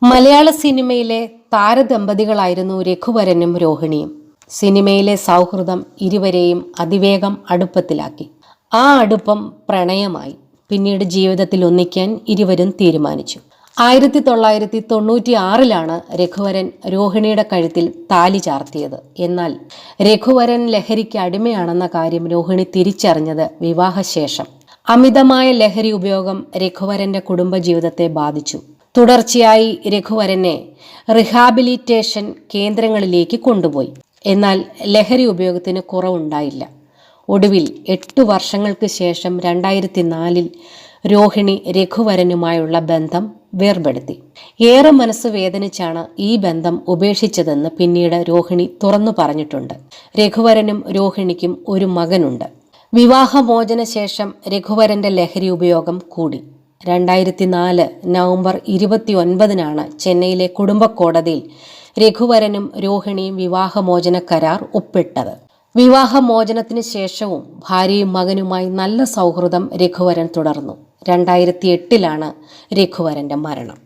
മലയാള സിനിമയിലെ താരദമ്പതികളായിരുന്നു രഘുവരനും രോഹിണിയും. സിനിമയിലെ സൗഹൃദം ഇരുവരെയും അതിവേഗം അടുപ്പത്തിലാക്കി. ആ അടുപ്പം പ്രണയമായി. പിന്നീട് ജീവിതത്തിൽ ഒന്നിക്കാൻ ഇരുവരും തീരുമാനിച്ചു. 1996 രഘുവരൻ രോഹിണിയുടെ കഴുത്തിൽ താലി ചാർത്തിയത്. എന്നാൽ രഘുവരൻ ലഹരിക്ക് അടിമയാണെന്ന കാര്യം രോഹിണി തിരിച്ചറിഞ്ഞത് വിവാഹശേഷം. അമിതമായ ലഹരി ഉപയോഗം രഘുവരന്റെ കുടുംബജീവിതത്തെ ബാധിച്ചു. തുടർച്ചയായി രഘുവരനെ റിഹാബിലിറ്റേഷൻ കേന്ദ്രങ്ങളിലേക്ക് കൊണ്ടുപോയി. എന്നാൽ ലഹരി ഉപയോഗത്തിന് കുറവുണ്ടായില്ല. ഒടുവിൽ 8 വർഷങ്ങൾക്ക് ശേഷം 2004 രോഹിണി രഘുവരനുമായുള്ള ബന്ധം വേർപെടുത്തി. ഏറെ മനസ്സ് വേദനിച്ചാണ് ഈ ബന്ധം ഉപേക്ഷിച്ചതെന്ന് പിന്നീട് രോഹിണി തുറന്നു പറഞ്ഞിട്ടുണ്ട്. രഘുവരനും രോഹിണിക്കും ഒരു മകനുണ്ട്. വിവാഹമോചന ശേഷം രഘുവരന്റെ ലഹരി ഉപയോഗം കൂടി. 2004 നവംബർ 29 ചെന്നൈയിലെ കുടുംബ കോടതിയിൽ രഘുവരനും രോഹിണിയും വിവാഹമോചന കരാർ ഒപ്പിട്ടത്. വിവാഹമോചനത്തിന് ശേഷവും ഭാര്യയും മകനുമായി നല്ല സൗഹൃദം രഘുവരൻ തുടർന്നു. 2008 രഘുവരന്റെ മരണം.